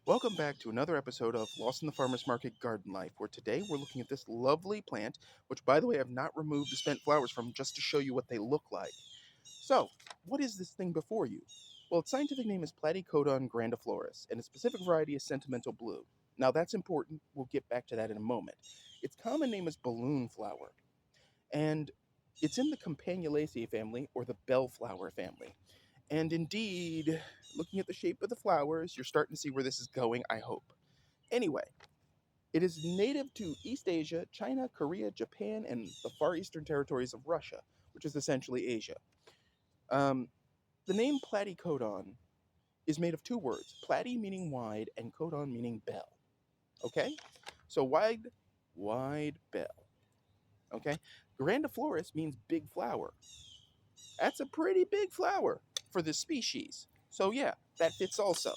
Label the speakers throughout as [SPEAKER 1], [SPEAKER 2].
[SPEAKER 1] Welcome back to another episode of Lost in the Farmer's Market Garden Life, where today we're looking at this lovely plant, which, by the way, I've not removed the spent flowers from just to show you what they look like. So, what is this thing before you? Well, its scientific name is Platycodon grandiflorus, and its specific variety is Sentimental Blue. Now, that's important. We'll get back to that in a moment. Its common name is balloon flower, and it's in the Campanulaceae family, or the bellflower family. And indeed, looking at the shape of the flowers, you're starting to see where this is going, I hope. Anyway, it is native to East Asia, China, Korea, Japan, and the far eastern territories of Russia, which is essentially Asia. Um, the name Platycodon is made of two words, platy meaning wide and codon meaning bell. Okay? So wide bell. Okay? Grandiflorus means big flower. That's a pretty big flower for this species. So yeah, that fits also.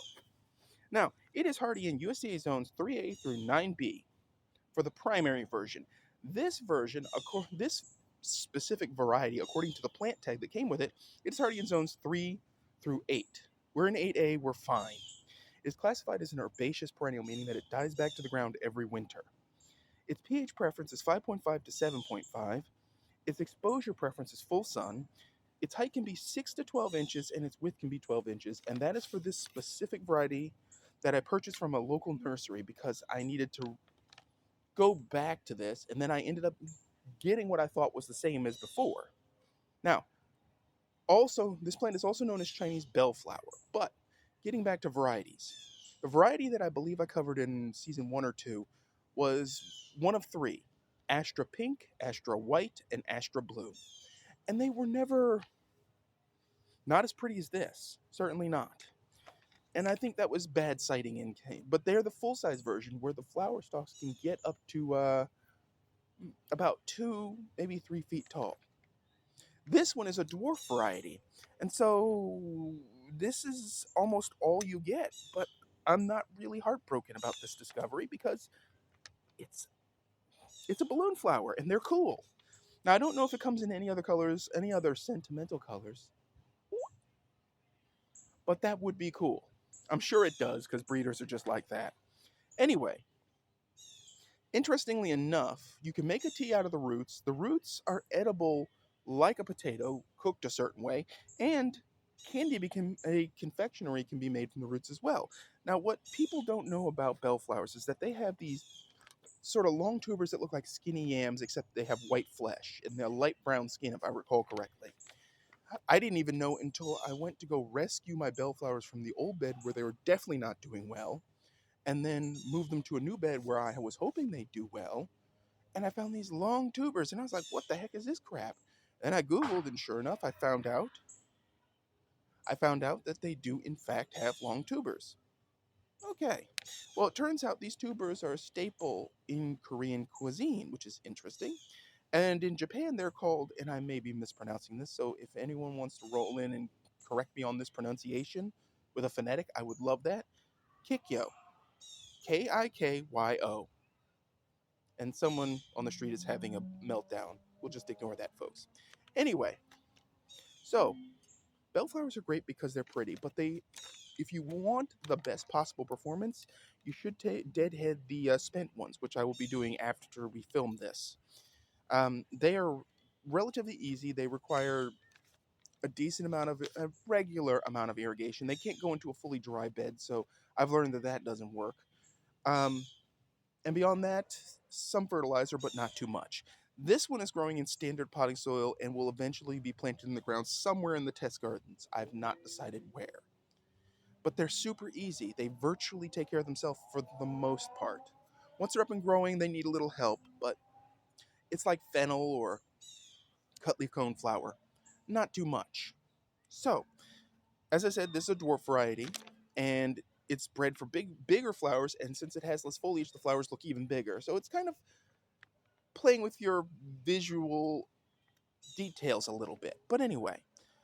[SPEAKER 1] Now, it is hardy in USDA zones 3A through 9B for the primary version. This version, this specific variety, according to the plant tag that came with it, it's hardy in zones 3 through 8. We're in 8A, we're fine. It is classified as an herbaceous perennial, meaning that it dies back to the ground every winter. Its pH preference is 5.5 to 7.5. Its exposure preference is full sun. Its height can be 6 to 12 inches and its width can be 12 inches. And that is for this specific variety that I purchased from a local nursery because I needed to go back to this. And then I ended up getting what I thought was the same as before. Now, also, this plant is also known as Chinese bellflower. But getting back to varieties, the variety that I believe I covered in season 1 or 2 was one of three: Astra Pink, Astra White, and Astra Blue. And they were never not as pretty as this. Certainly not. And I think that was bad sighting in cane. But they're the full-size version where the flower stalks can get up to about 2, maybe 3 feet tall. This one is a dwarf variety. And so this is almost all you get. But I'm not really heartbroken about this discovery because it's a balloon flower and they're cool. Now, I don't know if it comes in any other colors, any other sentimental colors, but that would be cool. I'm sure it does because breeders are just like that. Anyway, interestingly enough, you can make a tea out of the roots. The roots are edible like a potato, cooked a certain way, and a confectionery can be made from the roots as well. Now, what people don't know about bellflowers is that they have these sort of long tubers that look like skinny yams, except they have white flesh and they're light brown skin, if I recall correctly. I didn't even know until I went to go rescue my bellflowers from the old bed where they were definitely not doing well, and then move them to a new bed where I was hoping they'd do well. And I found these long tubers, and I was like, what the heck is this crap? And I Googled, and sure enough, I found out that they do, in fact, have long tubers. Okay. Well, it turns out these tubers are a staple in Korean cuisine, which is interesting. And in Japan, they're called, and I may be mispronouncing this, so if anyone wants to roll in and correct me on this pronunciation with a phonetic, I would love that. Kikyo. Kikyo. And someone on the street is having a meltdown. We'll just ignore that, folks. Anyway, so bellflowers are great because they're pretty, but if you want the best possible performance, you should deadhead the spent ones, which I will be doing after we film this. They are relatively easy. They require a regular amount of irrigation. They can't go into a fully dry bed, so I've learned that doesn't work. Um, and beyond that, some fertilizer, but not too much. This one is growing in standard potting soil and will eventually be planted in the ground somewhere in the test gardens. I've not decided where. But they're super easy. They virtually take care of themselves for the most part. Once they're up and growing, they need a little help, but it's like fennel or cutleaf cone flower. Not too much. So, as I said, this is a dwarf variety, and it's bred for bigger flowers, and since it has less foliage, the flowers look even bigger. So it's kind of playing with your visual details a little bit. But anyway,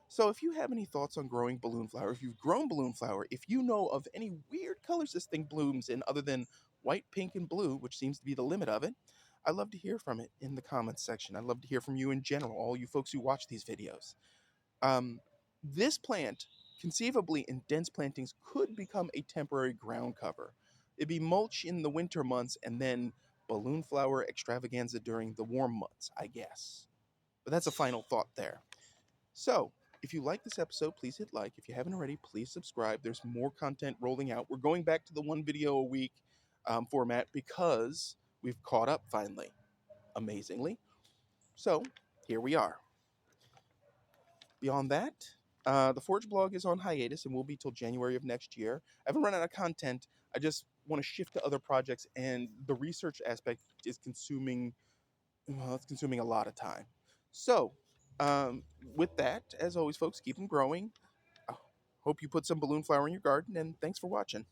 [SPEAKER 1] so if you have any thoughts on growing balloon flower, if you've grown balloon flower, if you know of any weird colors this thing blooms in other than white, pink, and blue, which seems to be the limit of it, I'd love to hear from it in the comments section. I'd love to hear from you in general, all you folks who watch these videos. This plant conceivably in dense plantings could become a temporary ground cover. It'd be mulch in the winter months and then balloon flower extravaganza during the warm months, I guess. But that's a final thought there. So, if you like this episode, please hit like. If you haven't already, please subscribe. There's more content rolling out. We're going back to the one video a week format because we've caught up finally, amazingly. So, here we are. Beyond that, the Forge blog is on hiatus and will be till January of next year. I haven't run out of content. I just want to shift to other projects, and the research aspect is consuming, well, it's consuming a lot of time. So, with that, as always, folks, keep them growing. I hope you put some balloon flower in your garden, and thanks for watching.